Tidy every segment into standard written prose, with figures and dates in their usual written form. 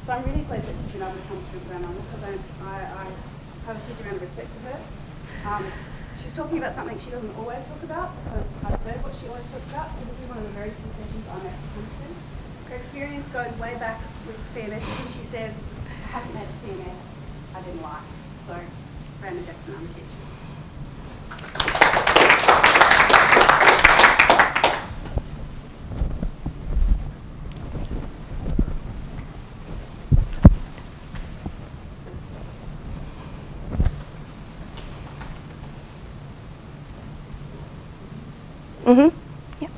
So I'm really pleased that she's been able to come through Raena because I have a huge amount of respect for her. She's talking about something she doesn't always talk about because I've heard what she always talks about. So this is one of the very few sessions I'm able to come to. Her experience goes way back with CMS, and she says, I haven't met CMS I didn't like. So, RaenaJackson-Armitage. Mm-hmm. Yep.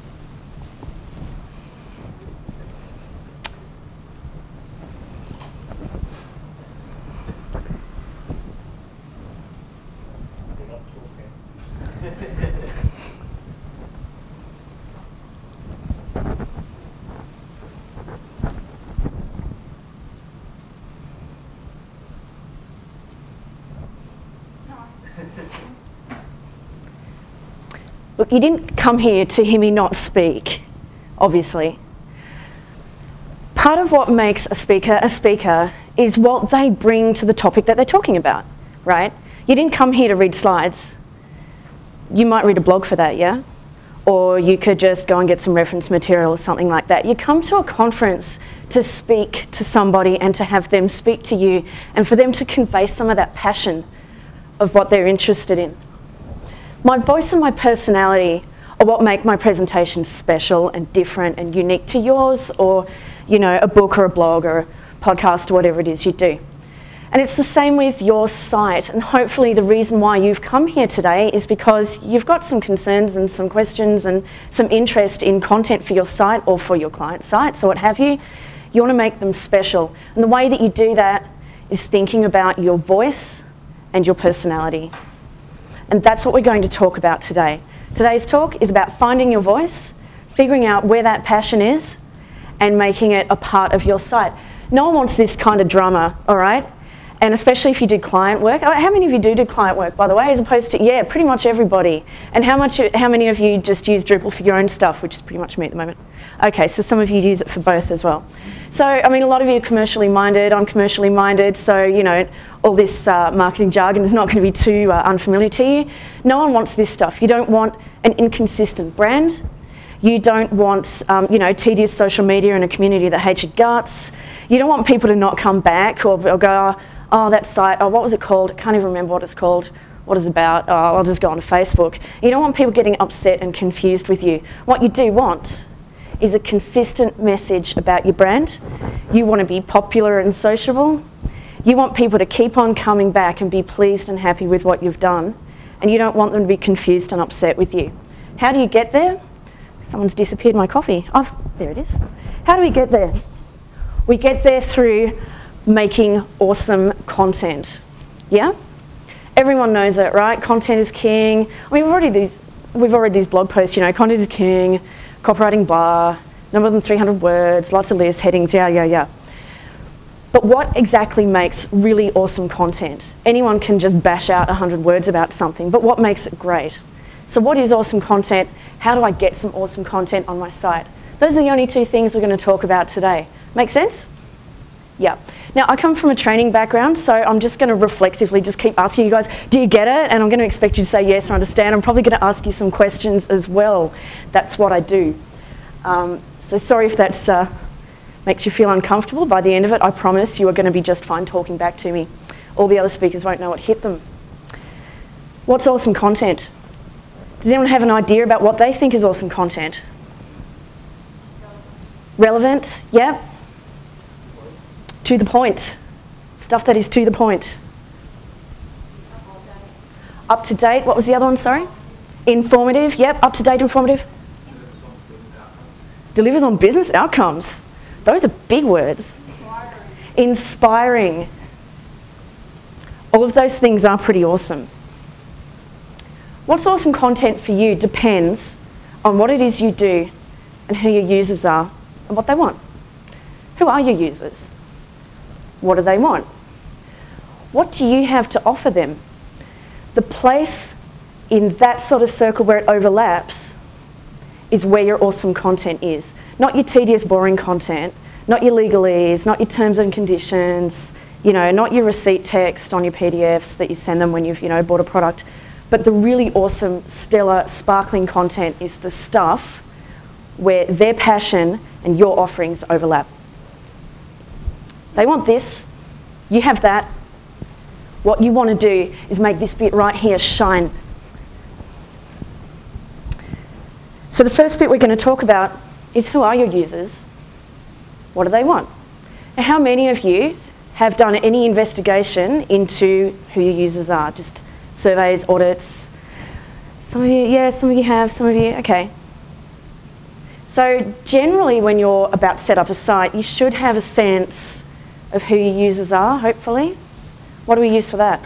Look, you didn't come here to hear me not speak, obviously. Part of what makes a speaker is what they bring to the topic that they're talking about, right? You didn't come here to read slides. You might read a blog for that, yeah? Or you could just go and get some reference material or something like that. You come to a conference to speak to somebody and to have them speak to you and for them to convey some of that passion of what they're interested in. My voice and my personality are what make my presentation special and different and unique to yours or, you know, a book or a blog or a podcast or whatever it is you do. And it's the same with your site, and hopefully the reason why you've come here today is because you've got some concerns and some questions and some interest in content for your site or for your client sites or what have you. You want to make them special. And the way that you do that is thinking about your voice and your personality. And that's what we're going to talk about today. Today's talk is about finding your voice, figuring out where that passion is, and making it a part of your site. No one wants this kind of drama, all right? And especially if you do client work. How many of you do client work, by the way, as opposed to, yeah, pretty much everybody. And how many of you just use Drupal for your own stuff, which is pretty much me at the moment? Okay, so some of you use it for both as well. So, I mean, a lot of you are commercially minded. I'm commercially minded, so, you know, all this marketing jargon is not going to be too unfamiliar to you. No one wants this stuff. You don't want an inconsistent brand. You don't want, you know, tedious social media in a community that hates your guts. You don't want people to not come back or go, oh, that site, oh, what was it called? I can't even remember what it's called, what it's about. Oh, I'll just go on Facebook. You don't want people getting upset and confused with you. What you do want is a consistent message about your brand. You want to be popular and sociable. You want people to keep on coming back and be pleased and happy with what you've done. And you don't want them to be confused and upset with you. How do you get there? Someone's disappeared my coffee. Oh, there it is. How do we get there? We get there through making awesome content. Yeah? Everyone knows it, right? Content is king. I mean, we've already these blog posts, you know, content is king, copywriting blah, no more than 300 words, lots of lists, headings, yeah. But what exactly makes really awesome content? Anyone can just bash out 100 words about something, but what makes it great? So what is awesome content? How do I get some awesome content on my site? Those are the only two things we're going to talk about today. Make sense? Yeah. Now, I come from a training background, so I'm just going to reflexively just keep asking you guys, do you get it? And I'm going to expect you to say yes and understand. I'm probably going to ask you some questions as well. That's what I do. So sorry if that makes you feel uncomfortable. By the end of it, I promise you are going to be just fine talking back to me. All the other speakers won't know what hit them. What's awesome content? Does anyone have an idea about what they think is awesome content? Relevant? Yeah. To the point. Stuff that is to the point. Up to date. What was the other one, sorry? Informative. Yep, up to date, informative. Delivers on business outcomes. Those are big words. Inspiring. All of those things are pretty awesome. What's awesome content for you depends on what it is you do and who your users are and what they want. Who are your users? What do they want? What do you have to offer them? The place in that sort of circle where it overlaps is where your awesome content is. Not your tedious, boring content, Not your legalese, not your terms and conditions, you know, not your receipt text on your PDFs that you send them when you've, you know, bought a product. But the really awesome, stellar, sparkling content is the stuff where their passion and your offerings overlap. They want this, you have that. What you want to do is make this bit right here shine. So the first bit we're going to talk about is, who are your users? What do they want? Now, how many of you have done any investigation into who your users are? Just surveys, audits? Some of you, yeah, some of you have, some of you, okay. So generally when you're about to set up a site, you should have a sense of who your users are, hopefully. What do we use for that?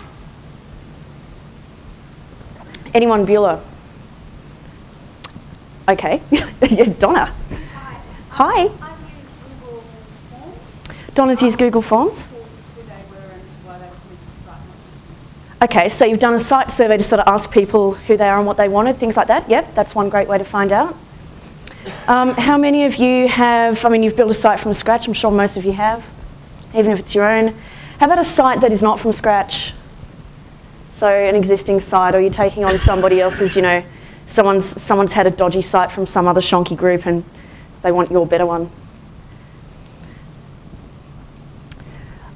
Anyone, Beulah? Okay, yeah, Donna. Hi. I've used Google Forms. Donna's used Google Forms. Who they were and why they were using the site. Okay, so you've done a site survey to sort of ask people who they are and what they wanted, things like that. Yep, that's one great way to find out. How many of you have, I mean, you've built a site from scratch, I'm sure most of you have, even if it's your own. How about a site that is not from scratch? So an existing site, or you're taking on somebody else's, you know, someone's had a dodgy site from some other shonky group and they want your better one.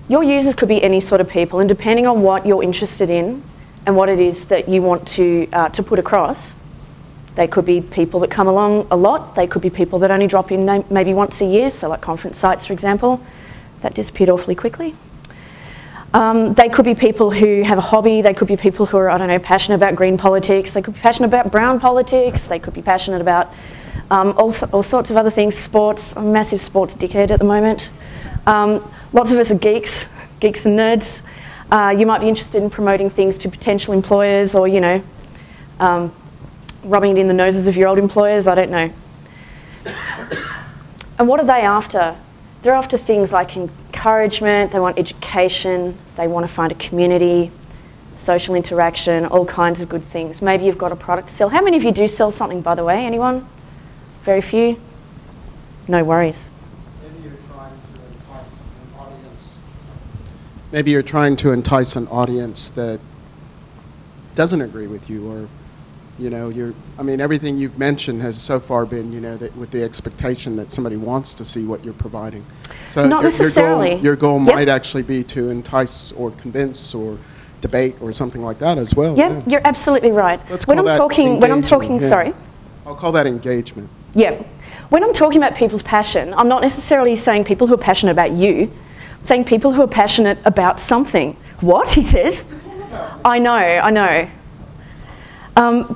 Your users could be any sort of people, and depending on what you're interested in and what it is that you want to put across, they could be people that come along a lot, they could be people that only drop in maybe once a year, so like conference sites, for example. That disappeared awfully quickly. They could be people who have a hobby, they could be people who are, I don't know, passionate about green politics, they could be passionate about brown politics, they could be passionate about all sorts of other things, sports. I'm a massive sports dickhead at the moment. Lots of us are geeks and nerds. You might be interested in promoting things to potential employers, or, you know, rubbing it in the noses of your old employers, I don't know. And what are they after? They're after things like encouragement, they want education, they want to find a community, social interaction, all kinds of good things. Maybe you've got a product to sell. How many of you do sell something, by the way? Anyone? Very few? No worries. Maybe you're trying to entice an audience. Maybe you're trying to entice an audience that doesn't agree with you, or, you know, I mean, everything you've mentioned has so far been, you know, with the expectation that somebody wants to see what you're providing. So Not necessarily. Your goal Yep. might actually be to entice or convince or debate or something like that as well. Yep, Yeah. You're absolutely right. Let's call that engagement, yeah. Sorry. I'll call that engagement. Yeah. When I'm talking about people's passion, I'm not necessarily saying people who are passionate about you. I'm saying people who are passionate about something. What? He says. I know.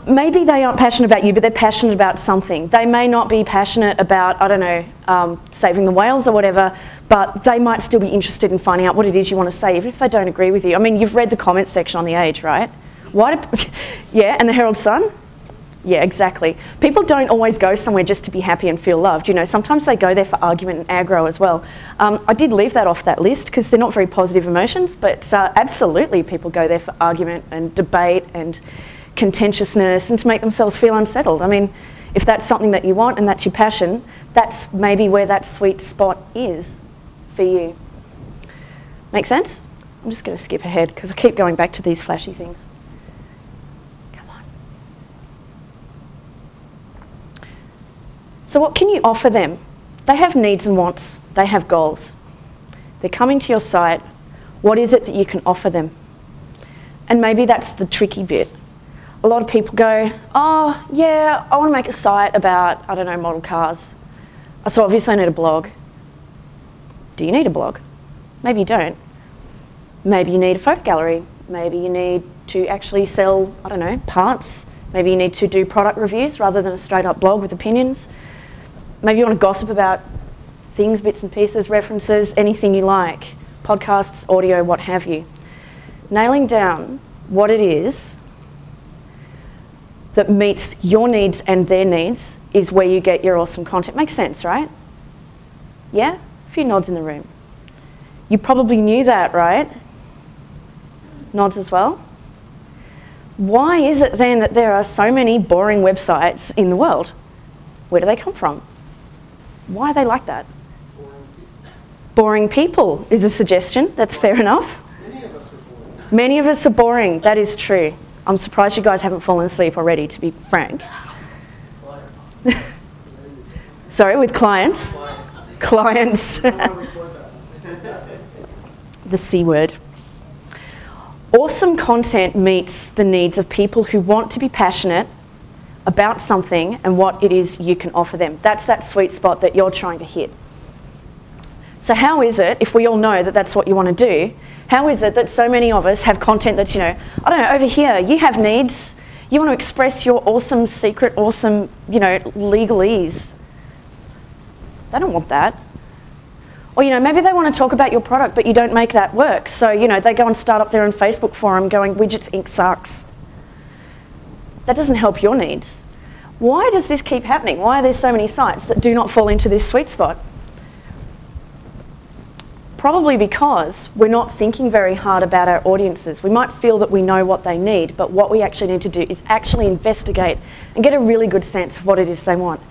Maybe they aren't passionate about you, but they're passionate about something. They may not be passionate about, I don't know, saving the whales or whatever, but they might still be interested in finding out what it is you want to say, even if they don't agree with you. I mean, you've read the comments section on The Age, right? Yeah, and the Herald Sun? Yeah, exactly. People don't always go somewhere just to be happy and feel loved. You know, sometimes they go there for argument and aggro as well. I did leave that off that list because they're not very positive emotions, but absolutely people go there for argument and debate and contentiousness and to make themselves feel unsettled. I mean, if that's something that you want and that's your passion, that's maybe where that sweet spot is for you. Make sense? I'm just going to skip ahead because I keep going back to these flashy things. Come on. So what can you offer them? They have needs and wants. They have goals. They're coming to your site. What is it that you can offer them? And maybe that's the tricky bit. A lot of people go, oh, yeah, I want to make a site about, I don't know, model cars. So obviously I need a blog. Do you need a blog? Maybe you don't. Maybe you need a photo gallery. Maybe you need to actually sell, I don't know, parts. Maybe you need to do product reviews rather than a straight up blog with opinions. Maybe you want to gossip about things, bits and pieces, references, anything you like. Podcasts, audio, what have you. Nailing down what it is that meets your needs and their needs is where you get your awesome content. Makes sense, right? Yeah? A few nods in the room. You probably knew that, right? Nods as well. Why is it then that there are so many boring websites in the world? Where do they come from? Why are they like that? Boring people is a suggestion. That's fair enough. Many of us are boring. Many of us are boring. That is true. I'm surprised you guys haven't fallen asleep already, to be frank. Sorry, with clients? Clients. The C word. Awesome content meets the needs of people who want to be passionate about something and what it is you can offer them. That's that sweet spot that you're trying to hit. So how is it, if we all know that that's what you want to do, how is it that so many of us have content that's, you know, I don't know, over here, you have needs, you want to express your awesome secret, awesome, you know, legalese. They don't want that. Or, you know, maybe they want to talk about your product, but you don't make that work. So, you know, they go and start up their own Facebook forum going, Widgets Inc. sucks. That doesn't help your needs. Why does this keep happening? Why are there so many sites that do not fall into this sweet spot? Probably because we're not thinking very hard about our audiences. We might feel that we know what they need, but what we actually need to do is actually investigate and get a really good sense of what it is they want.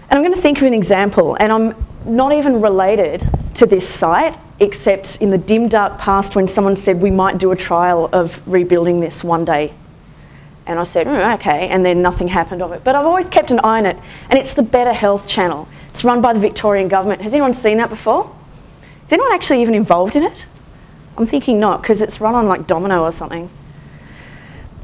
And I'm going to think of an example, and I'm not even related to this site, except in the dim, dark past when someone said we might do a trial of rebuilding this one day. And I said, okay, and then nothing happened of it. But I've always kept an eye on it, and it's the Better Health channel. It's run by the Victorian government. Has anyone seen that before? Is anyone actually even involved in it? I'm thinking not, because it's run on like Domino or something.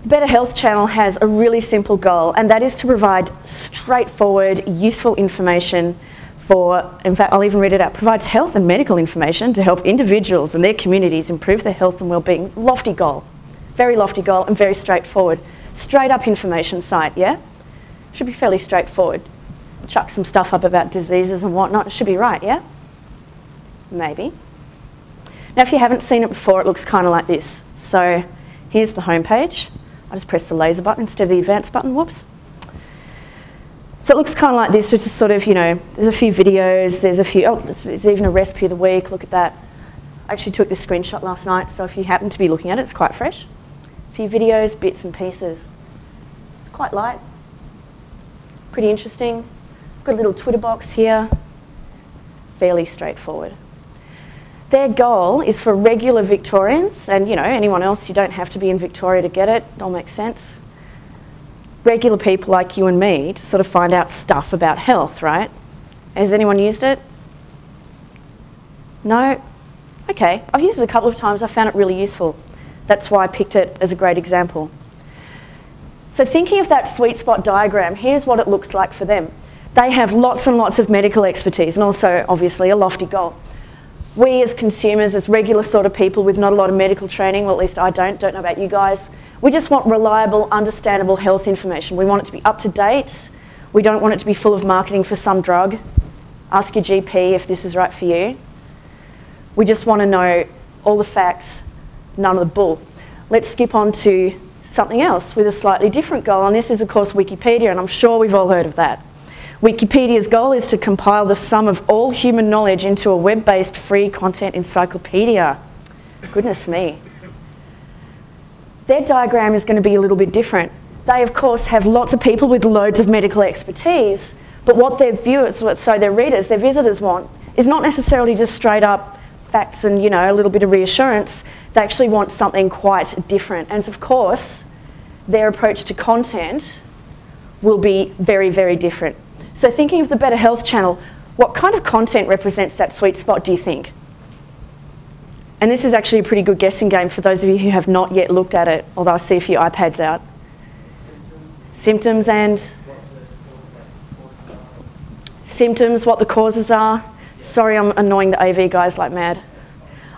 The Better Health channel has a really simple goal, and that is to provide straightforward, useful information for, in fact, I'll even read it out, provides health and medical information to help individuals and their communities improve their health and well-being. Lofty goal. Very lofty goal and very straightforward. Straight up information site, yeah? Should be fairly straightforward. Chuck some stuff up about diseases and whatnot, it should be right, yeah? Maybe. Now if you haven't seen it before, it looks kind of like this. So here's the home page. I just press the laser button instead of the advanced button, whoops. So it looks kind of like this, which is sort of, you know, there's a few videos, there's a few, oh, there's even a recipe of the week, look at that. I actually took this screenshot last night, so if you happen to be looking at it, it's quite fresh. A few videos, bits and pieces. It's quite light, pretty interesting. Got a little Twitter box here, fairly straightforward. Their goal is for regular Victorians, and you know, anyone else, you don't have to be in Victoria to get it, it all makes sense. Regular people like you and me to sort of find out stuff about health, right? Has anyone used it? No? Okay, I've used it a couple of times, I found it really useful. That's why I picked it as a great example. So thinking of that sweet spot diagram, here's what it looks like for them. They have lots and lots of medical expertise and also obviously a lofty goal. We as consumers, as regular sort of people with not a lot of medical training, well at least I don't know about you guys, we just want reliable, understandable health information. We want it to be up to date. We don't want it to be full of marketing for some drug. Ask your GP if this is right for you. We just want to know all the facts, none of the bull. Let's skip on to something else with a slightly different goal, and this is of course Wikipedia, and I'm sure we've all heard of that. Wikipedia's goal is to compile the sum of all human knowledge into a web-based free content encyclopedia. Goodness me. Their diagram is going to be a little bit different. They of course have lots of people with loads of medical expertise, but what their viewers, so their readers, their visitors want is not necessarily just straight up facts and, you know, a little bit of reassurance. They actually want something quite different. And of course, their approach to content will be very, very different. So thinking of the Better Health channel, what kind of content represents that sweet spot, do you think? And this is actually a pretty good guessing game for those of you who have not yet looked at it, although I see a few iPads out. Symptoms and? Symptoms, what the causes are. Sorry, I'm annoying the AV guys like mad.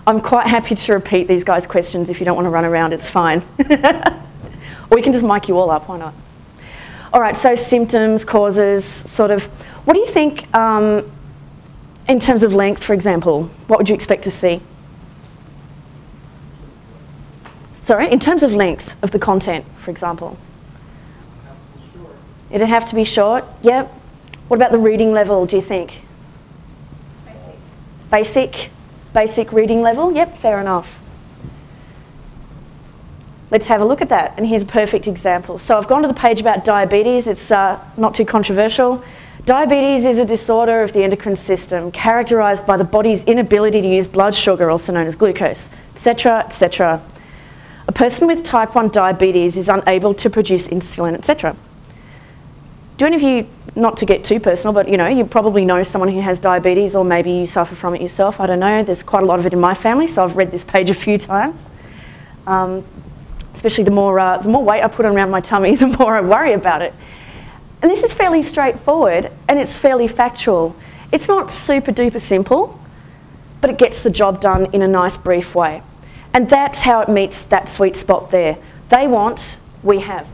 I'm quite happy to repeat these guys' questions if you don't want to run around, it's fine. Or we can just mic you all up, why not? All right, so symptoms, causes, sort of, what do you think in terms of length, for example? What would you expect to see? Sorry, in terms of length of the content, for example? It'd have to be short, yep. What about the reading level, do you think? Basic? Basic reading level, yep, fair enough. Let's have a look at that, and here's a perfect example. So I've gone to the page about diabetes, it's not too controversial. Diabetes is a disorder of the endocrine system characterised by the body's inability to use blood sugar, also known as glucose, etc., etc. A person with type 1 diabetes is unable to produce insulin, etc. Do any of you, not to get too personal, but you probably know someone who has diabetes, or maybe you suffer from it yourself, I don't know. There's quite a lot of it in my family, so I've read this page a few times. Especially the more weight I put around my tummy, the more I worry about it. And this is fairly straightforward, and it's fairly factual. It's not super duper simple, but it gets the job done in a nice brief way. And that's how it meets that sweet spot there. They want, we have.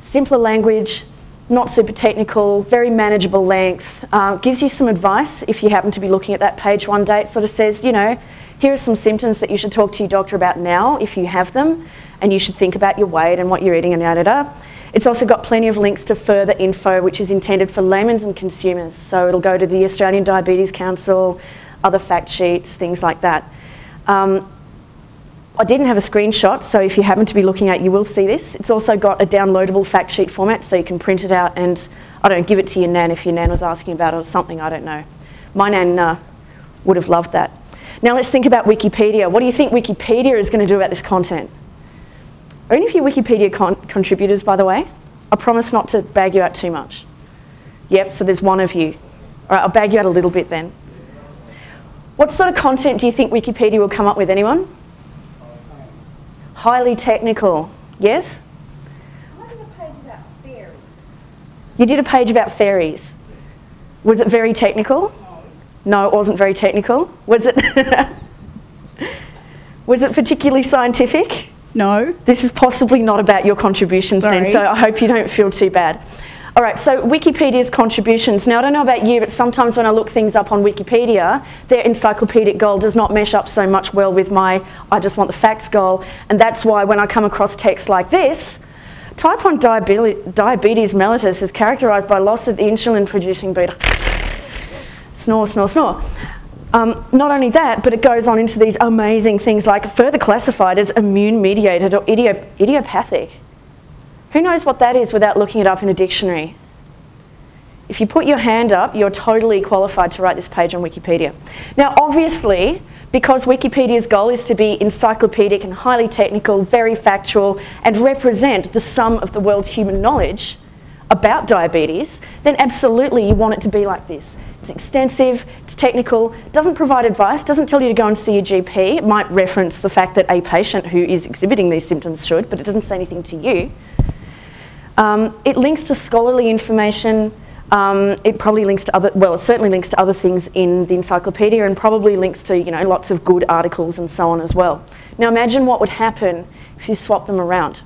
Simpler language, not super technical, very manageable length, gives you some advice if you happen to be looking at that page one day. It sort of says, here are some symptoms that you should talk to your doctor about now if you have them, and you should think about your weight and what you're eating and da-da-da. It's also got plenty of links to further info, which is intended for laymen and consumers. So it'll go to the Australian Diabetes Council, other fact sheets, things like that. I didn't have a screenshot, so if you happen to be looking at it, you will see this. It's also got a downloadable fact sheet format, so you can print it out and, give it to your nan if your nan was asking about it or something, I don't know. My nan would have loved that. Now let's think about Wikipedia. What do you think Wikipedia is going to do about this content? Are any of you Wikipedia contributors, by the way? I promise not to bag you out too much. Yep, so there's one of you. All right, I'll bag you out a little bit then. What sort of content do you think Wikipedia will come up with, anyone? Highly technical. Yes? I did a page about fairies. You did a page about fairies. Was it very technical? No, it wasn't very technical. Was it? Was it particularly scientific? No. This is possibly not about your contributions then, so I hope you don't feel too bad. All right, so Wikipedia's contributions. Now, I don't know about you, but sometimes when I look things up on Wikipedia, their encyclopedic goal does not mesh up so much well with my I just want the facts goal, and that's why when I come across text like this, type 1 diabetes mellitus is characterised by loss of the insulin-producing beta. Snore, snore, snore. Not only that, but it goes on into these amazing things like further classified as immune-mediated or idiopathic. Who knows what that is without looking it up in a dictionary? If you put your hand up, you're totally qualified to write this page on Wikipedia. Now, obviously, because Wikipedia's goal is to be encyclopedic and highly technical, very factual, and represent the sum of the world's human knowledge about diabetes, then absolutely you want it to be like this. It's extensive, it's technical, doesn't provide advice, doesn't tell you to go and see your GP. It might reference the fact that a patient who is exhibiting these symptoms should, but it doesn't say anything to you. It links to scholarly information. It probably links to it certainly links to other things in the encyclopedia, and probably links to, lots of good articles and so on as well. Now imagine what would happen if you swap them around.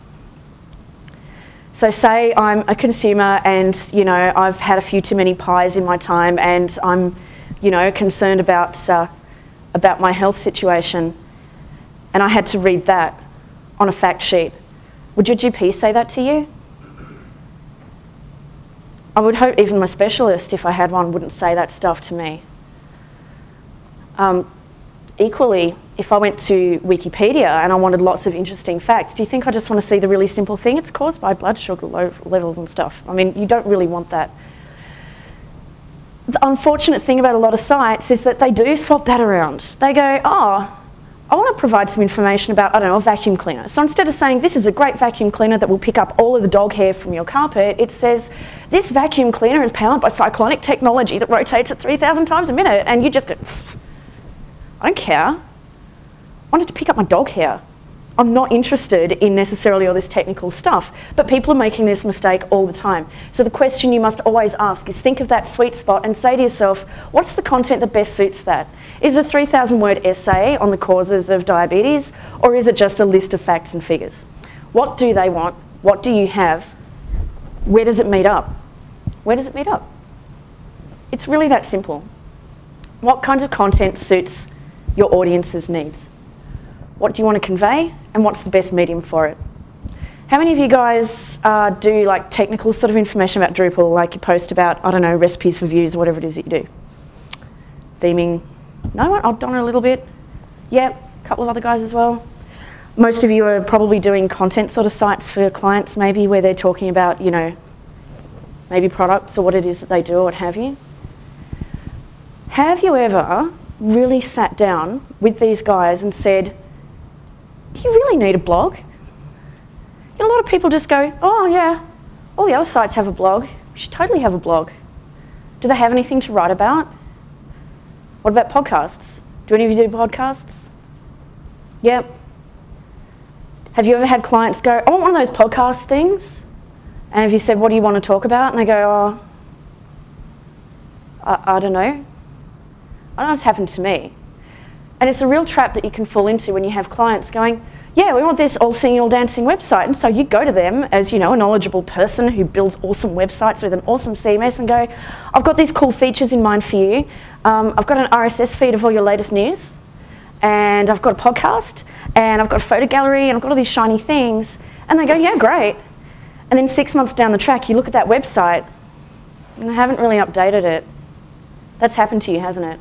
So say I'm a consumer and, I've had a few too many pies in my time, and I'm, concerned about my health situation, and I had to read that on a fact sheet. Would your GP say that to you? I would hope even my specialist, if I had one, wouldn't say that stuff to me. Equally, if I went to Wikipedia and I wanted lots of interesting facts, do you think I just want to see the really simple thing? It's caused by blood sugar levels and stuff. I mean, you don't really want that. The unfortunate thing about a lot of sites is that they do swap that around. They go, oh, I want to provide some information about, I don't know, a vacuum cleaner. So instead of saying, this is a great vacuum cleaner that will pick up all of the dog hair from your carpet, it says, this vacuum cleaner is powered by cyclonic technology that rotates at 3,000 times a minute. And you just go, I don't care. I wanted to pick up my dog hair. I'm not interested in necessarily all this technical stuff. But people are making this mistake all the time. So the question you must always ask is think of that sweet spot and say to yourself, what's the content that best suits that? Is it a 3,000-word essay on the causes of diabetes, or is it just a list of facts and figures? What do they want? What do you have? Where does it meet up? Where does it meet up? It's really that simple. What kinds of content suits your audience's needs? What do you want to convey, and what's the best medium for it? How many of you guys do like technical sort of information about Drupal, like you post about, I don't know, recipes for views or whatever it is that you do? Theming? No one? I've done it a little bit. Yep, a couple of other guys as well. Most of you are probably doing content sort of sites for clients maybe, where they're talking about, maybe products or what it is that they do or what have you. Have you ever really sat down with these guys and said, do you really need a blog? And a lot of people just go, oh yeah, all the other sites have a blog. We should totally have a blog. Do they have anything to write about? What about podcasts? Do any of you do podcasts? Yep. Have you ever had clients go, I want one of those podcast things? And have you said, what do you want to talk about? And they go, oh, I don't know. I don't know what's happened to me. And it's a real trap that you can fall into when you have clients going, yeah, we want this all singing, all dancing website. And so you go to them as, you know, a knowledgeable person who builds awesome websites with an awesome CMS and go, I've got these cool features in mind for you. I've got an RSS feed of all your latest news. And I've got a podcast. And I've got a photo gallery. And I've got all these shiny things. And they go, yeah, great. And then 6 months down the track, you look at that website and they haven't really updated it. That's happened to you, hasn't it?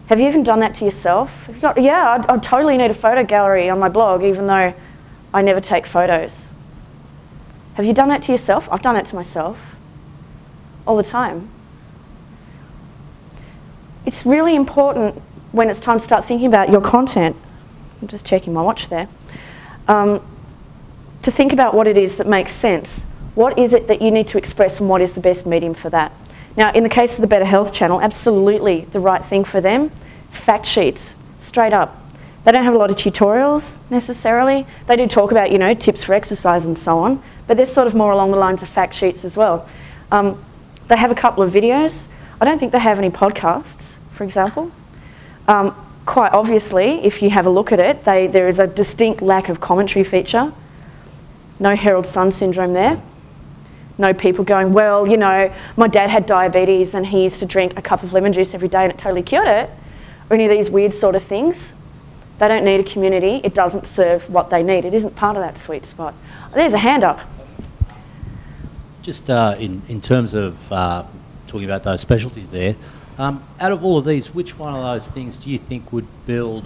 Have you even done that to yourself? Have you got, yeah, I totally need a photo gallery on my blog, even though I never take photos. Have you done that to yourself? I've done that to myself all the time. It's really important when it's time to start thinking about your content. I'm just checking my watch there. To think about what it is that makes sense. What is it that you need to express and what is the best medium for that? Now, in the case of the Better Health channel, absolutely the right thing for them. It's fact sheets, straight up. They don't have a lot of tutorials necessarily. They do talk about, you know, tips for exercise and so on, but they're sort of more along the lines of fact sheets as well. They have a couple of videos. I don't think they have any podcasts, for example. Quite obviously, if you have a look at it, there is a distinct lack of commentary feature. No Herald Sun syndrome there. No people going, well, you know, my dad had diabetes and he used to drink a cup of lemon juice every day and it totally cured it. Or any of these weird sort of things. They don't need a community. It doesn't serve what they need. It isn't part of that sweet spot. There's a hand up. Just in terms of talking about those specialties there, out of all of these, which one of those things do you think would build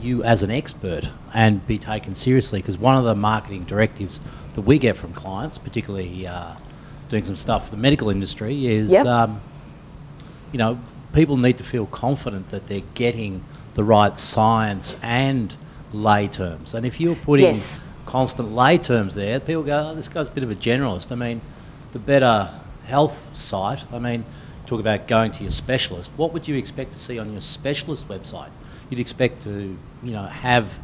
you as an expert and be taken seriously? Because one of the marketing directives that we get from clients, particularly doing some stuff for the medical industry, is you know, people need to feel confident that they're getting the right science and lay terms. And if you're putting constant lay terms there, people go, oh, this guy's a bit of a generalist. I mean, the Better Health site, I mean, talk about going to your specialist. What would you expect to see on your specialist website? You'd expect to, you know, have,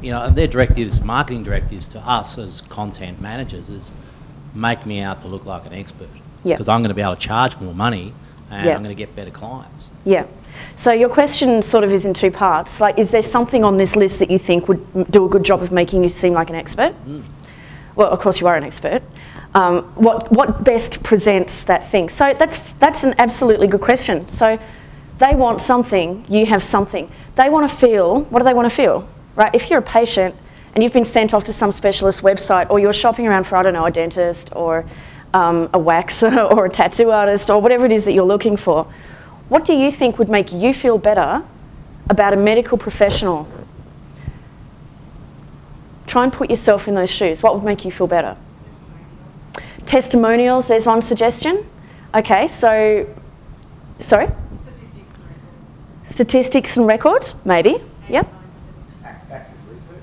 you know, and their directives, marketing directives to us as content managers is make me out to look like an expert. Because I'm going to be able to charge more money and I'm going to get better clients. Yeah. So your question sort of is in two parts. Like, is there something on this list that you think would do a good job of making you seem like an expert? Well, of course you are an expert. What best presents that thing? So that's an absolutely good question. So they want something, you have something. They want to feel, what do they want to feel? Right? If you're a patient and you've been sent off to some specialist website or you're shopping around for, I don't know, a dentist or a waxer or a tattoo artist or whatever it is that you're looking for, what do you think would make you feel better about a medical professional? Try and put yourself in those shoes. What would make you feel better? Testimonials, there's one suggestion. Okay, so, sorry? Statistics and records, maybe, yep. Active research.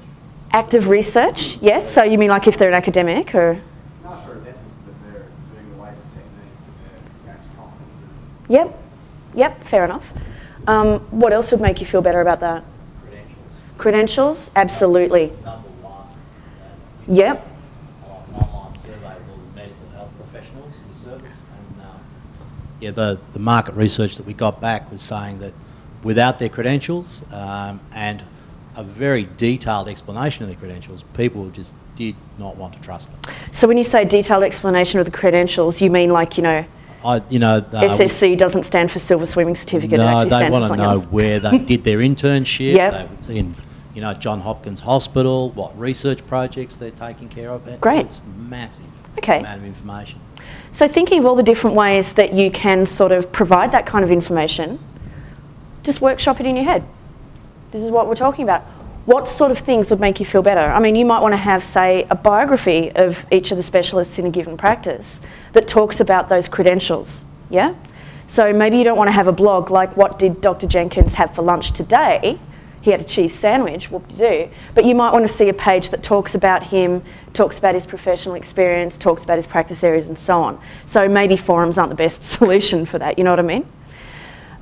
Active research, yes. So you mean like if they're an academic or? Not for a dentist, but they're doing the latest techniques and they're going to conferences. Yep, yep, fair enough. What else would make you feel better about that? Credentials. Credentials, absolutely. Number one. Yep. An online survey of all the medical health professionals in the service. And yeah, the market research that we got back was saying that without their credentials and a very detailed explanation of their credentials, people just did not want to trust them. So when you say detailed explanation of the credentials, you mean like, you know, SSC doesn't stand for Silver Swimming Certificate. No, it actually they stands want for to know else. where they did their internship. Yep. They in, you know, John Hopkins Hospital, what research projects they're taking care of. Great. It's massive Okay. amount of information. So thinking of all the different ways that you can sort of provide that kind of information, just workshop it in your head. This is what we're talking about. What sort of things would make you feel better? I mean, you might want to have, say, a biography of each of the specialists in a given practice that talks about those credentials, yeah? So maybe you don't want to have a blog like, what did Dr. Jenkins have for lunch today? He had a cheese sandwich, whoop-de-doo. But you might want to see a page that talks about him, talks about his professional experience, talks about his practice areas and so on. So maybe forums aren't the best solution for that, you know what I mean?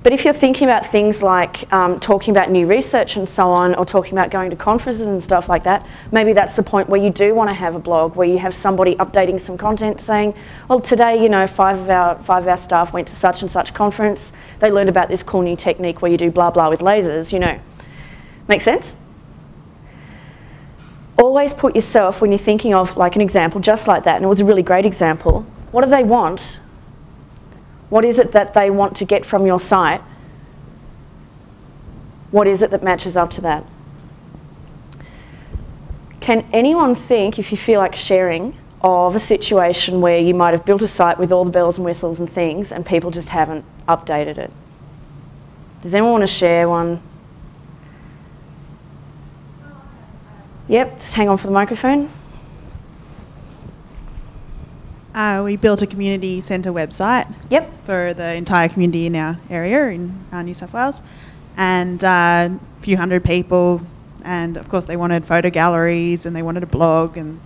But if you're thinking about things like talking about new research and so on, or talking about going to conferences and stuff like that, maybe that's the point where you do want to have a blog, where you have somebody updating some content saying, well, today, you know, five of our staff went to such and such conference. They learned about this cool new technique where you do blah, blah with lasers, you know. Make sense? Always put yourself, when you're thinking of like an example just like that, and it was a really great example, what do they want? What is it that they want to get from your site? What is it that matches up to that? Can anyone think, if you feel like sharing, of a situation where you might have built a site with all the bells and whistles and things and people just haven't updated it? Does anyone want to share one? Yep, just hang on for the microphone. We built a community centre website. Yep. For the entire community in our area, in New South Wales. And a few hundred people. And of course they wanted photo galleries and they wanted a blog, and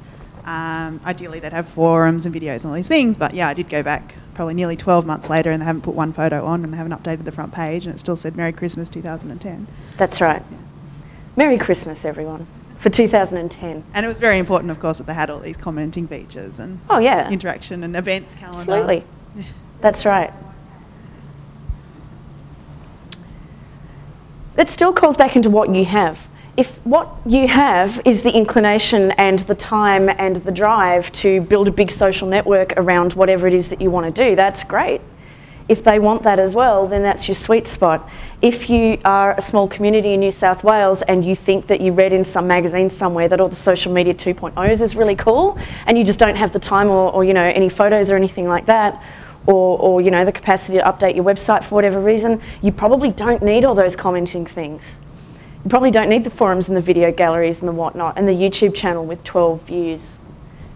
ideally they'd have forums and videos and all these things. But yeah, I did go back probably nearly 12 months later and they haven't put one photo on and they haven't updated the front page, and it still said Merry Christmas 2010. That's right. Yeah. Merry Christmas, everyone. For 2010. And it was very important, of course, that they had all these commenting features and interaction and events calendar. Absolutely. That's right. That still calls back into what you have. If what you have is the inclination and the time and the drive to build a big social network around whatever it is that you want to do, that's great. If they want that as well, then that's your sweet spot. If you are a small community in New South Wales and you think that you read in some magazine somewhere that all the social media 2.0s is really cool, and you just don't have the time or you know, any photos or anything like that, or you know, the capacity to update your website for whatever reason, you probably don't need all those commenting things. You probably don't need the forums and the video galleries and the whatnot, and the YouTube channel with 12 views.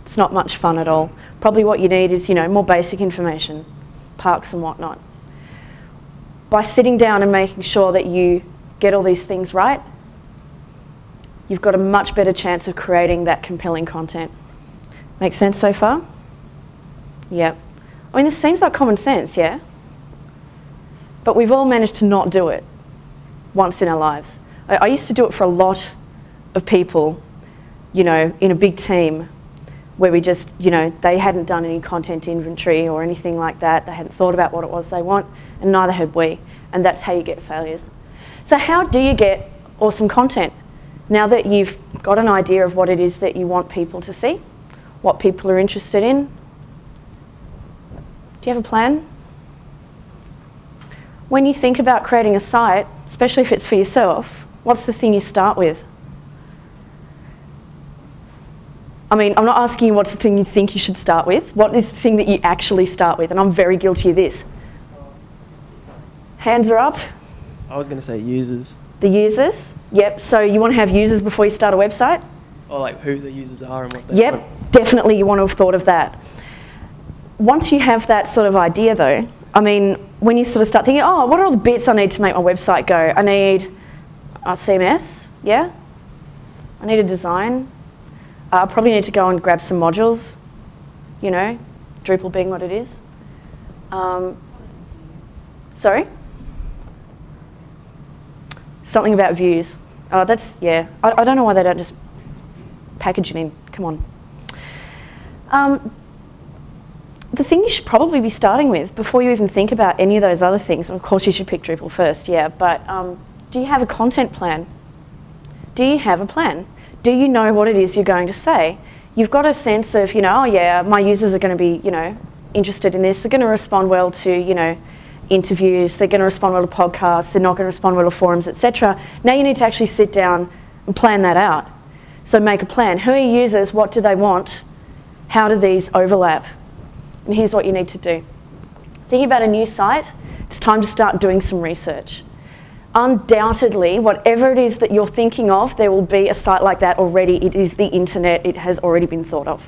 It's not much fun at all. Probably what you need is, you know, more basic information. Parks and whatnot. By sitting down and making sure that you get all these things right, you've got a much better chance of creating that compelling content. Make sense so far? Yep. I mean, this seems like common sense, yeah? But we've all managed to not do it once in our lives. I used to do it for a lot of people, you know, in a big team, where we just, you know, they hadn't done any content inventory or anything like that. They hadn't thought about what it was they want, and neither had we. And that's how you get failures. So how do you get awesome content? Now that you've got an idea of what it is that you want people to see, what people are interested in, do you have a plan? When you think about creating a site, especially if it's for yourself, what's the thing you start with? I mean, I'm not asking you what's the thing you think you should start with. What is the thing that you actually start with? And I'm very guilty of this. Hands are up. I was going to say users. The users? Yep. So you want to have users before you start a website? Or like who the users are and what they Yep, want. definitely you want to have thought of that. Once you have that sort of idea though, I mean, when you sort of start thinking, oh, what are all the bits I need to make my website go? I need a CMS, yeah? I need a design. I probably need to go and grab some modules, you know, Drupal being what it is. Sorry? Something about views. Oh, that's, yeah. I don't know why they don't just package it in. Come on. The thing you should probably be starting with before you even think about any of those other things, and of course you should pick Drupal first, yeah, but do you have a content plan? Do you have a plan? Do you know what it is you're going to say? You've got a sense of, you know, oh yeah, my users are going to be, you know, interested in this. They're going to respond well to, you know, interviews. They're going to respond well to podcasts. They're not going to respond well to forums, etc. Now you need to actually sit down and plan that out. So make a plan. Who are your users? What do they want? How do these overlap? And here's what you need to do. Thinking about a new site, it's time to start doing some research. undoubtedly, whatever it is that you're thinking of, there will be a site like that already. It is the internet. It has already been thought of.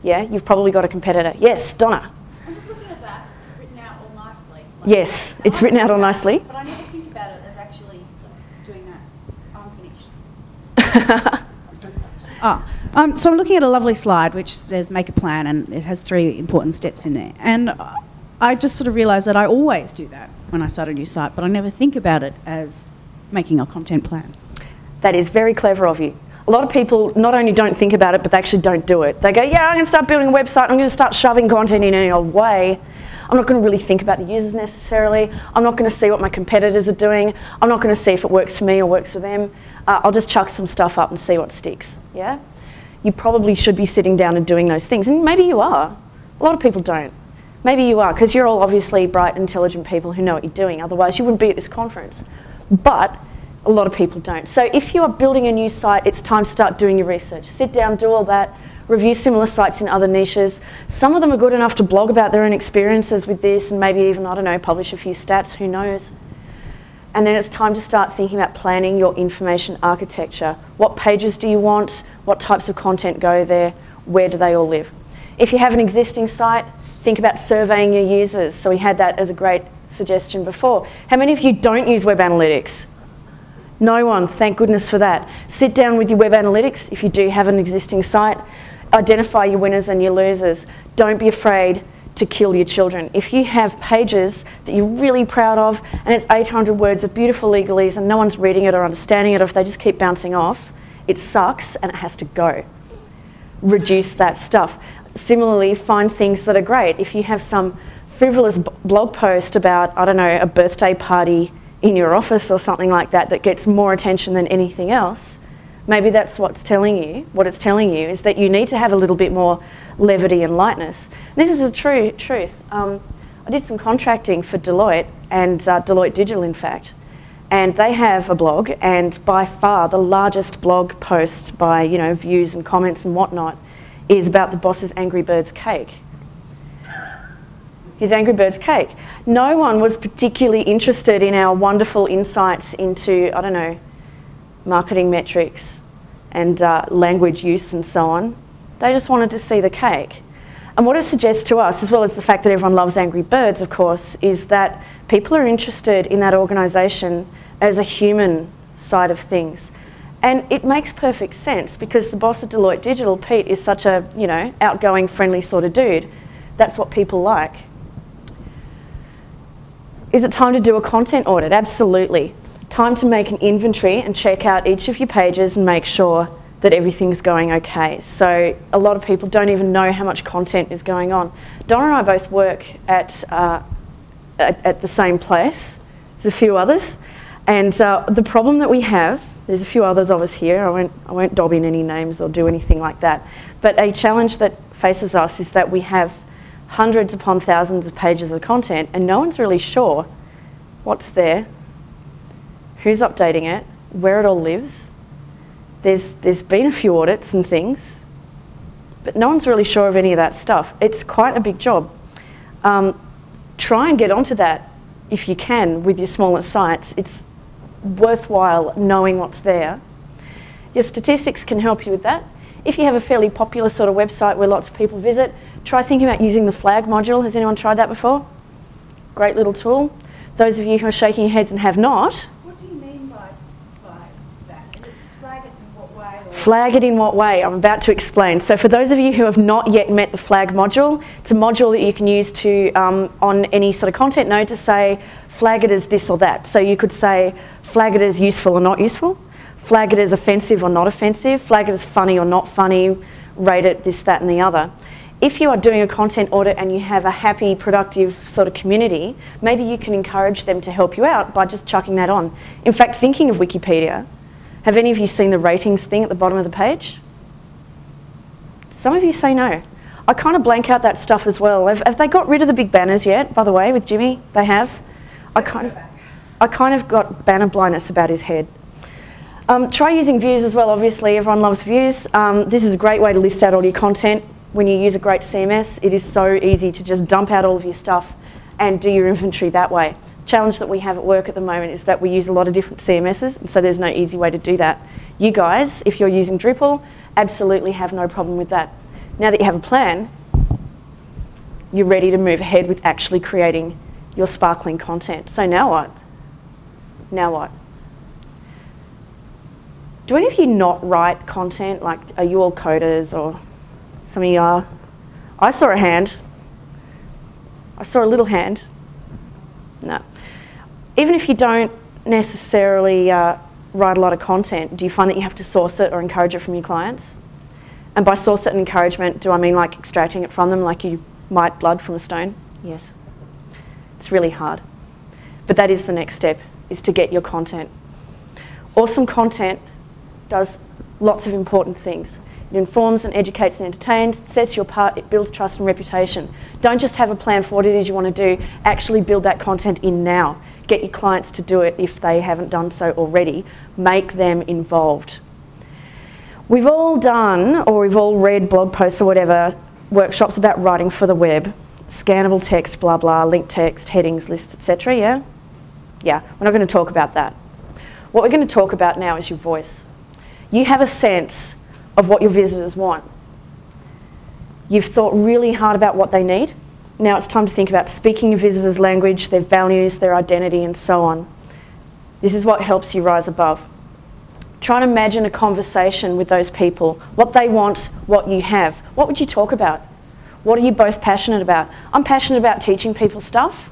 Yeah, you've probably got a competitor. Yes, Donna. I'm just looking at that, written out all nicely. Yes, it's written out all nicely. But I never think about it as actually doing that. I'm finished. So I'm looking at a lovely slide which says make a plan, and it has 3 important steps in there. And I just sort of realised that I always do that when I start a new site, but I never think about it as making a content plan. That is very clever of you. A lot of people not only don't think about it, but they actually don't do it. They go, yeah, I'm going to start building a website. I'm going to start shoving content in any old way. I'm not going to really think about the users necessarily. I'm not going to see what my competitors are doing. I'm not going to see if it works for me or works for them. I'll just chuck some stuff up and see what sticks. Yeah? You probably should be sitting down and doing those things. And maybe you are. A lot of people don't. Maybe you are, because you're all obviously bright, intelligent people who know what you're doing. Otherwise, you wouldn't be at this conference. But a lot of people don't. So if you are building a new site, it's time to start doing your research. Sit down, do all that, review similar sites in other niches. Some of them are good enough to blog about their own experiences with this and maybe even, I don't know, publish a few stats, who knows. And then it's time to start thinking about planning your information architecture. What pages do you want? What types of content go there? Where do they all live? If you have an existing site, think about surveying your users. So we had that as a great suggestion before. How many of you don't use web analytics? No one, thank goodness for that. Sit down with your web analytics if you do have an existing site. Identify your winners and your losers. Don't be afraid to kill your children. If you have pages that you're really proud of and it's 800 words of beautiful legalese and no one's reading it or understanding it, or if they just keep bouncing off, it sucks and it has to go. Reduce that stuff. Similarly, find things that are great. If you have some frivolous blog post about, I don't know, a birthday party in your office or something like that that gets more attention than anything else, maybe that's what's telling you. What it's telling you is that you need to have a little bit more levity and lightness. This is the truth. I did some contracting for Deloitte, and Deloitte Digital, in fact, and they have a blog, and by far the largest blog post by, you know, views and comments and whatnot is about the boss's Angry Birds cake. His Angry Birds cake. No one was particularly interested in our wonderful insights into, I don't know, marketing metrics and language use and so on. They just wanted to see the cake. And what it suggests to us, as well as the fact that everyone loves Angry Birds, of course, is that people are interested in that organisation as a human side of things. And it makes perfect sense because the boss of Deloitte Digital, Pete, is such a, you know, outgoing, friendly sort of dude. That's what people like. Is it time to do a content audit? Absolutely. Time to make an inventory and check out each of your pages and make sure that everything's going okay. So a lot of people don't even know how much content is going on. Donna and I both work at the same place. There's a few others. And the problem that we have, there's a few others of us here, I won't dob in any names or do anything like that, but a challenge that faces us is that we have hundreds upon thousands of pages of content and no one's really sure what's there, who's updating it, where it all lives. There's been a few audits and things, but no one's really sure of any of that stuff. It's quite a big job. Try and get onto that if you can with your smaller sites. It's worthwhile knowing what's there. Your statistics can help you with that. If you have a fairly popular sort of website where lots of people visit, try thinking about using the flag module. Has anyone tried that before? Great little tool. Those of you who are shaking your heads and have not. What do you mean by that? And it's flag it in what way? Or Flag it in what way? I'm about to explain. So for those of you who have not yet met the flag module, it's a module that you can use to, on any sort of content node, to say, flag it as this or that. So you could say, flag it as useful or not useful, flag it as offensive or not offensive, flag it as funny or not funny, rate it this, that and the other. If you are doing a content audit and you have a happy, productive sort of community, maybe you can encourage them to help you out by just chucking that on. In fact, thinking of Wikipedia, have any of you seen the ratings thing at the bottom of the page? Some of you say no. I kind of blank out that stuff as well. Have they got rid of the big banners yet, by the way, with Jimmy? They have? I kind of got banner blindness about his head. Try using views as well, obviously. Everyone loves views. This is a great way to list out all your content. When you use a great CMS, it is so easy to just dump out all of your stuff and do your inventory that way. challenge that we have at work at the moment is that we use a lot of different CMSs, and so there's no easy way to do that. You guys, if you're using Drupal, absolutely have no problem with that. Now that you have a plan, you're ready to move ahead with actually creating your sparkling content. So now what? Now what? Do any of you not write content? Like, are you all coders, or some of you are? I saw a hand. I saw a little hand. No. Even if you don't necessarily write a lot of content, do you find that you have to source it or encourage it from your clients? And by source it and encouragement, do I mean like extracting it from them like you might blood from a stone? Yes. It's really hard. But that is the next step, is to get your content. Awesome content does lots of important things. It informs and educates and entertains, sets you apart, it builds trust and reputation. Don't just have a plan for what it is you want to do, actually build that content in now. Get your clients to do it if they haven't done so already. Make them involved. We've all done, or we've all read blog posts or whatever, workshops about writing for the web. Scannable text, blah, blah, linked text, headings, lists, etc., yeah? Yeah, we're not going to talk about that. What we're going to talk about now is your voice. You have a sense of what your visitors want. You've thought really hard about what they need. Now it's time to think about speaking your visitors' language, their values, their identity, and so on. This is what helps you rise above. Try and imagine a conversation with those people, what they want, what you have. What would you talk about? What are you both passionate about? I'm passionate about teaching people stuff.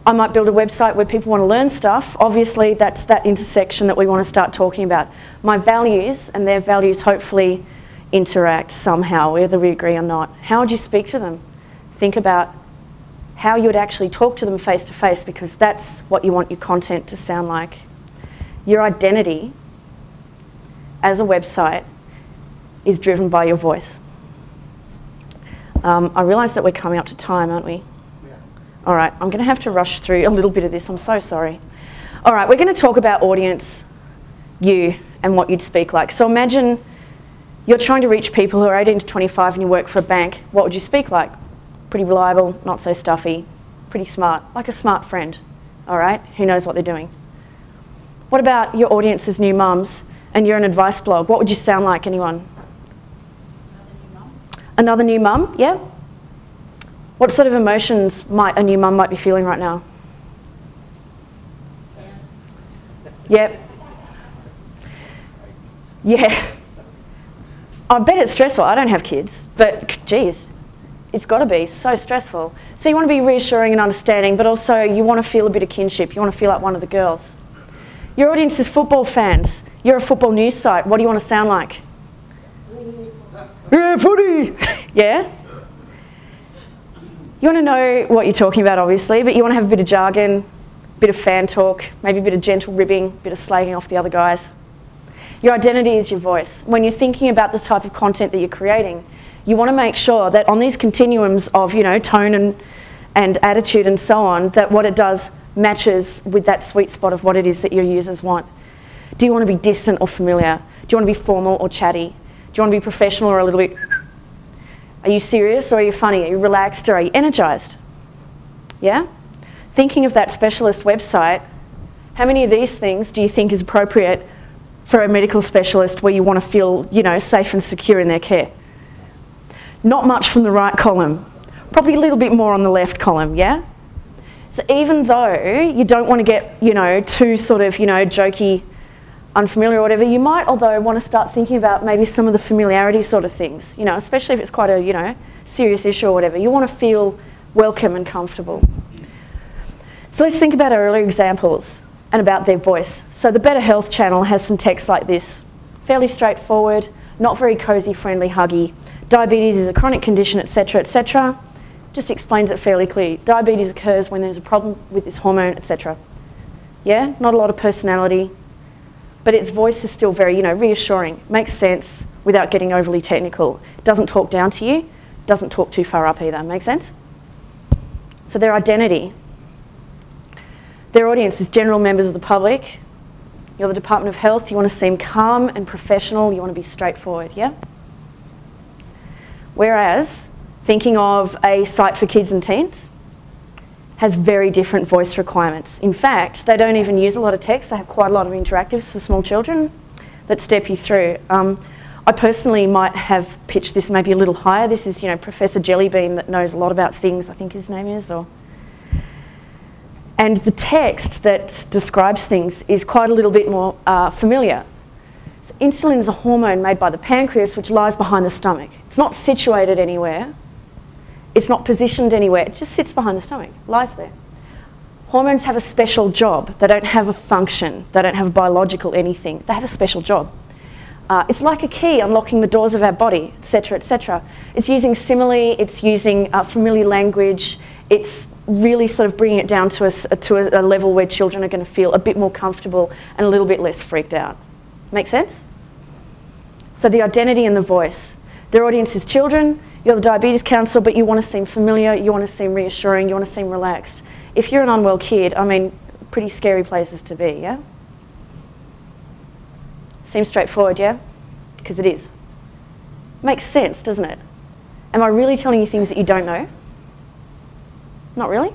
I might build a website where people want to learn stuff. Obviously, that's that intersection that we want to start talking about. My values and their values hopefully interact somehow, whether we agree or not. How would you speak to them? Think about how you would actually talk to them face to face, because that's what you want your content to sound like. Your identity as a website is driven by your voice. I realise that we're coming up to time, aren't we? All right, I'm going to have to rush through a little bit of this. I'm so sorry. All right, we're going to talk about audience, you, and what you'd speak like. So imagine you're trying to reach people who are 18 to 25 and you work for a bank. What would you speak like? Pretty reliable, not so stuffy, pretty smart, like a smart friend. All right, who knows what they're doing? What about your audience as new mums and you're an advice blog? What would you sound like, anyone? Another new mum, yeah? What sort of emotions might a new mum be feeling right now? Yep. Yeah. I bet it's stressful. I don't have kids, but geez, it's got to be so stressful. So you want to be reassuring and understanding, but also you want to feel a bit of kinship. You want to feel like one of the girls. Your audience is football fans. You're a football news site. What do you want to sound like? Yeah, footy! Yeah? You want to know what you're talking about, obviously, but you want to have a bit of jargon, a bit of fan talk, maybe a bit of gentle ribbing, a bit of slagging off the other guys. Your identity is your voice. When you're thinking about the type of content that you're creating, you want to make sure that on these continuums of, you know, tone and attitude and so on, that what it does matches with that sweet spot of what it is that your users want. Do you want to be distant or familiar? Do you want to be formal or chatty? Do you want to be professional or a little bit... Are you serious or are you funny? Are you relaxed or are you energized? Yeah? Thinking of that specialist website, how many of these things do you think is appropriate for a medical specialist where you want to feel, you know, safe and secure in their care? Not much from the right column. Probably a little bit more on the left column, yeah? So even though you don't want to get, you know, too sort of, you know, jokey, unfamiliar or whatever, you might, although, want to start thinking about maybe some of the familiarity sort of things, you know, especially if it's quite a, you know, serious issue or whatever. You want to feel welcome and comfortable. So let's think about our earlier examples and about their voice. So the Better Health channel has some text like this. Fairly straightforward, not very cozy, friendly, huggy. Diabetes is a chronic condition, etc., etc. Just explains it fairly clearly. Diabetes occurs when there's a problem with this hormone, etc. Yeah, not a lot of personality, but its voice is still very, you know, reassuring. Makes sense without getting overly technical. Doesn't talk down to you, doesn't talk too far up either. Make sense? So their identity. Their audience is general members of the public. You're the Department of Health. You want to seem calm and professional. You want to be straightforward, yeah? Whereas, thinking of a site for kids and teens, has very different voice requirements. In fact, they don't even use a lot of text. They have quite a lot of interactives for small children that step you through. I personally might have pitched this maybe a little higher. This is, you know, Professor Jellybean that knows a lot about things, I think his name is. And the text that describes things is quite a little bit more familiar. So insulin is a hormone made by the pancreas which lies behind the stomach. It's not situated anywhere. It's not positioned anywhere. It just sits behind the stomach, lies there. Hormones have a special job. They don't have a function. They don't have a biological anything. They have a special job. It's like a key unlocking the doors of our body, etc., etc. It's using simile. It's using familiar language. It's really sort of bringing it down to a level where children are going to feel a bit more comfortable and a little bit less freaked out. Make sense? So the identity and the voice. Their audience is children. You're the diabetes counsellor, but you want to seem familiar, you want to seem reassuring, you want to seem relaxed. If you're an unwell kid, I mean, pretty scary places to be, yeah? Seems straightforward, yeah? Because it is. Makes sense, doesn't it? Am I really telling you things that you don't know? Not really?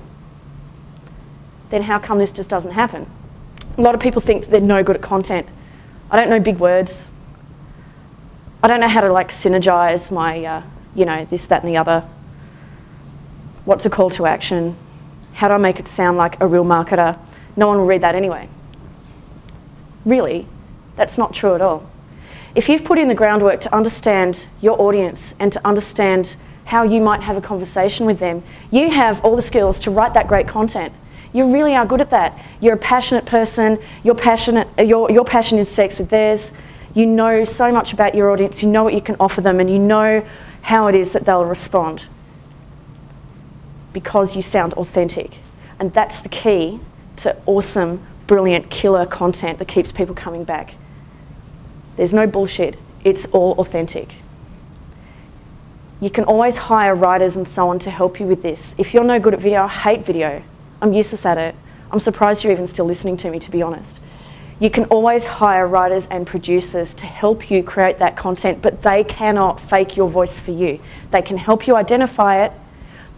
Then how come this just doesn't happen? A lot of people think that they're no good at content. I don't know big words. I don't know how to like synergize my, you know, this, that and the other. What's a call to action? How do I make it sound like a real marketer? No one will read that anyway. Really, that's not true at all. If you've put in the groundwork to understand your audience and to understand how you might have a conversation with them, you have all the skills to write that great content. You really are good at that. You're a passionate person, your passion intersects with theirs. You know so much about your audience, you know what you can offer them, and you know how it is that they'll respond because you sound authentic. And that's the key to awesome, brilliant, killer content that keeps people coming back. There's no bullshit. It's all authentic. You can always hire writers and so on to help you with this. If you're no good at video, I hate video. I'm useless at it. I'm surprised you're even still listening to me, to be honest. You can always hire writers and producers to help you create that content, but they cannot fake your voice for you. They can help you identify it,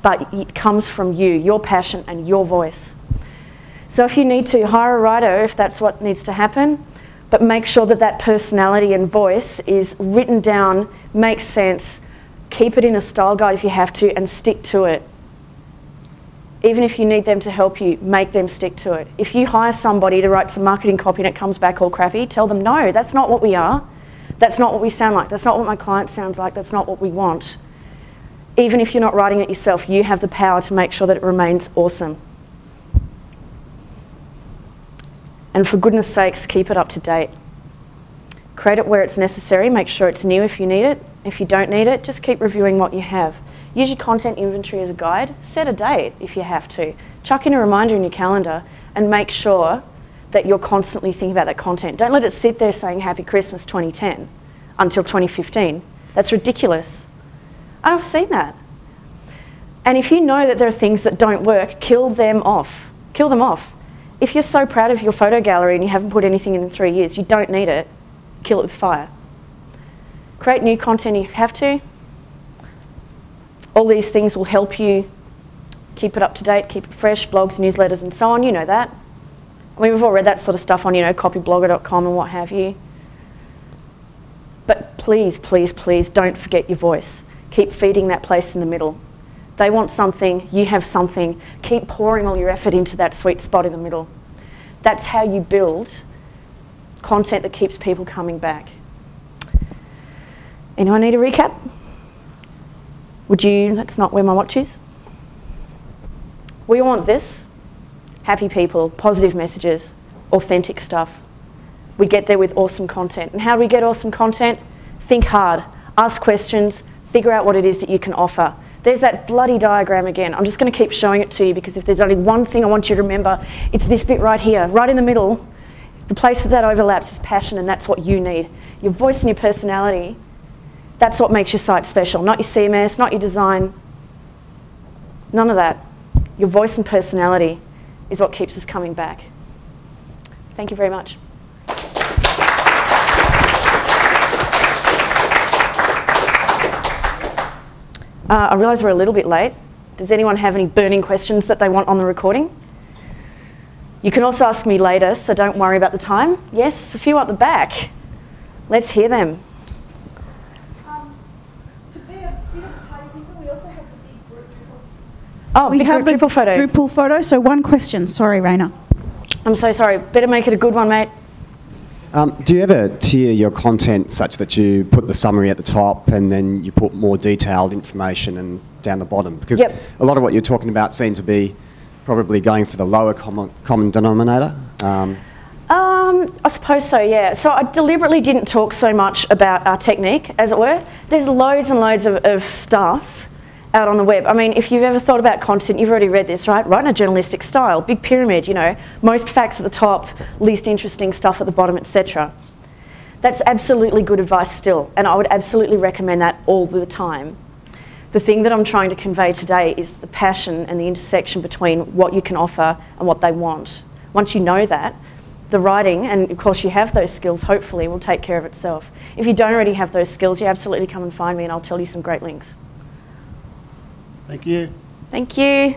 but it comes from you, your passion and your voice. So if you need to, hire a writer if that's what needs to happen, but make sure that that personality and voice is written down, makes sense, keep it in a style guide if you have to, and stick to it. Even if you need them to help you, make them stick to it. If you hire somebody to write some marketing copy and it comes back all crappy, tell them, no, that's not what we are. That's not what we sound like. That's not what my client sounds like. That's not what we want. Even if you're not writing it yourself, you have the power to make sure that it remains awesome. And for goodness sakes, keep it up to date. Create it where it's necessary. Make sure it's new if you need it. If you don't need it, just keep reviewing what you have. Use your content inventory as a guide. Set a date if you have to. Chuck in a reminder in your calendar and make sure that you're constantly thinking about that content. Don't let it sit there saying Happy Christmas 2010 until 2015. That's ridiculous. I've seen that. And if you know that there are things that don't work, kill them off. Kill them off. If you're so proud of your photo gallery and you haven't put anything in 3 years, you don't need it. Kill it with fire. Create new content if you have to. All these things will help you keep it up to date, keep it fresh, blogs, newsletters and so on, you know that. I mean, we've all read that sort of stuff on, you know, copyblogger.com and what have you. But please, please, please don't forget your voice. Keep feeding that place in the middle. They want something, you have something. Keep pouring all your effort into that sweet spot in the middle. That's how you build content that keeps people coming back. Anyone need a recap? Would you, that's not where my watch is. We all want this. Happy people, positive messages, authentic stuff. We get there with awesome content. And how do we get awesome content? Think hard, ask questions, figure out what it is that you can offer. There's that bloody diagram again. I'm just going to keep showing it to you because if there's only one thing I want you to remember, it's this bit right here, right in the middle. The place that overlaps is passion, and that's what you need. Your voice and your personality, that's what makes your site special. Not your CMS, not your design, none of that. Your voice and personality is what keeps us coming back. Thank you very much. I realise we're a little bit late. Does anyone have any burning questions that they want on the recording? You can also ask me later, so don't worry about the time. Yes, a few up the back. Let's hear them. To be a bit of a party people, we also have the big group Drupal. Oh, We big have the Drupal photo. Drupal photo. So one question. Sorry, Raena. I'm so sorry. Better make it a good one, mate. Do you ever tier your content such that you put the summary at the top and then you put more detailed information and down the bottom? Because a lot of what you're talking about seems to be probably going for the lower common denominator. I suppose so, yeah. So I deliberately didn't talk so much about our technique, as it were. There's loads and loads of stuff out on the web. I mean, if you've ever thought about content, you've already read this, right? Write in a journalistic style, big pyramid, you know, most facts at the top, least interesting stuff at the bottom, etc. That's absolutely good advice still, and I would absolutely recommend that all the time. The thing that I'm trying to convey today is the passion and the intersection between what you can offer and what they want. Once you know that, the writing, and of course you have those skills, hopefully, will take care of itself. If you don't already have those skills, you absolutely come and find me and I'll tell you some great links. Thank you. Thank you.